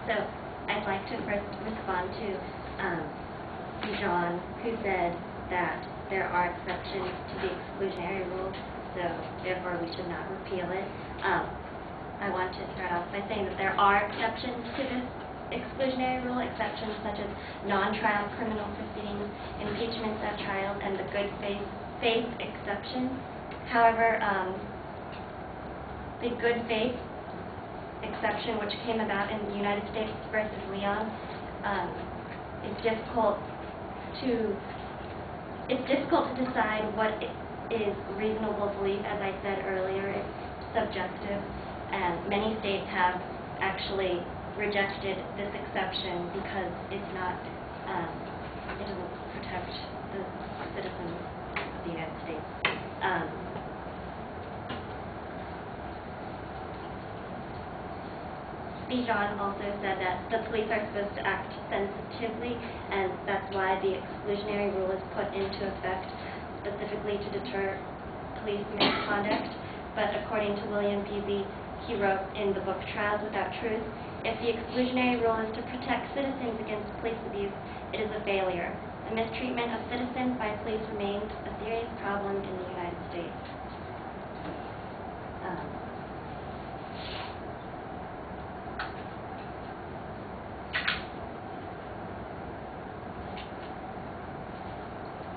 So I'd like to first respond to John, who said that there are exceptions to the exclusionary rule, so therefore we should not repeal it. I want to start off by saying that there are exceptions to this exclusionary rule, exceptions such as non-trial criminal proceedings, impeachments at trial, and the good faith exception. However, the good faith exception, which came about in the United States versus Leon, is difficult to decide what is reasonable belief. As I said earlier, it's subjective, and many states have actually rejected this exception because it's not, it doesn't protect the citizens of the United States. John also said that the police are supposed to act sensitively, and that's why the exclusionary rule is put into effect specifically to deter police misconduct. But according to William P.Z., he wrote in the book Trials Without Truth, if the exclusionary rule is to protect citizens against police abuse, it is a failure. The mistreatment of citizens by police remains a serious problem in the United States.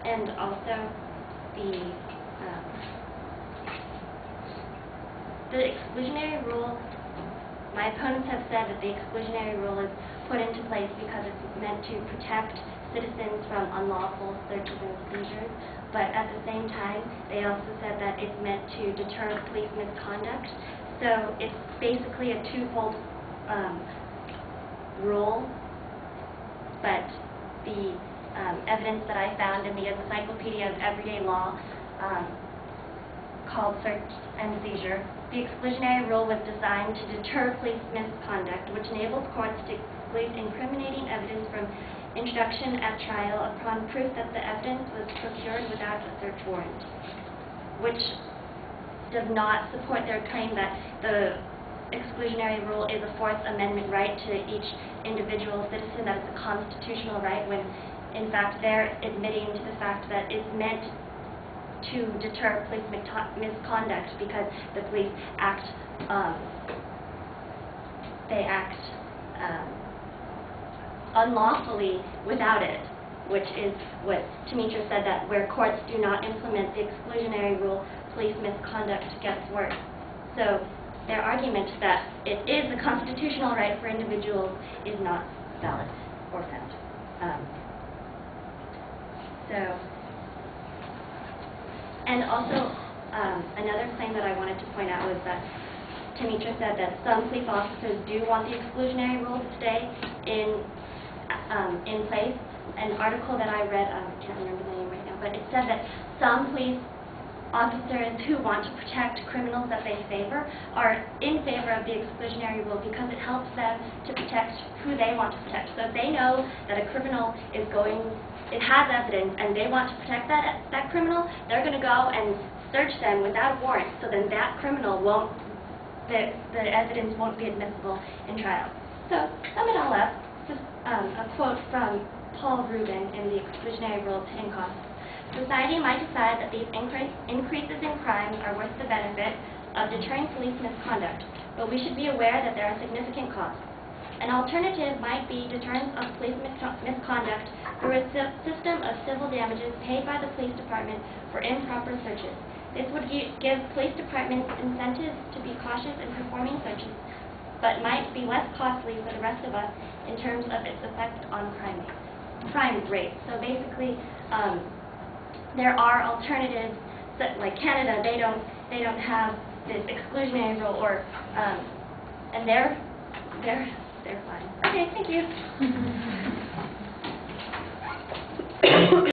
And also, the exclusionary rule, my opponents have said that the exclusionary rule is put into place because it's meant to protect citizens from unlawful searches and seizures, but at the same time, they also said that it's meant to deter police misconduct. So it's basically a twofold rule, but the evidence that I found in the Encyclopedia of Everyday Law called Search and Seizure. The exclusionary rule was designed to deter police misconduct, which enables courts to exclude incriminating evidence from introduction at trial upon proof that the evidence was procured without a search warrant, which does not support their claim that the exclusionary rule is a Fourth Amendment right to each individual citizen, that it's a constitutional right, when in fact they're admitting to the fact that it's meant to deter police misconduct because the police act unlawfully without it, which is what Tamitra said, that where courts do not implement the exclusionary rule, police misconduct gets worse. So their argument that it is a constitutional right for individuals is not valid or sound. And also, another claim that I wanted to point out was that Tamitra said that some police officers do want the exclusionary rule to stay in place. An article that I read, I can't remember the name right now, but it said that some police officers who want to protect criminals that they favor are in favor of the exclusionary rule because it helps them to protect who they want to protect. So if they know that a criminal is it has evidence and they want to protect that criminal, they're going to go and search them without a warrant, so then that criminal won't, the evidence won't be admissible in trial. So, sum it all up, just a quote from Paul Rubin in the Exclusionary Rule of Hidden Costs. Society might decide that these increases in crime are worth the benefit of deterring police misconduct, but we should be aware that there are significant costs. An alternative might be deterrence of police misconduct through a system of civil damages paid by the police department for improper searches. This would give police departments incentives to be cautious in performing searches, but might be less costly for the rest of us in terms of its effect on crime rate. So basically, there are alternatives, like Canada, they don't have this exclusionary rule, or and they're fine. Okay, thank you.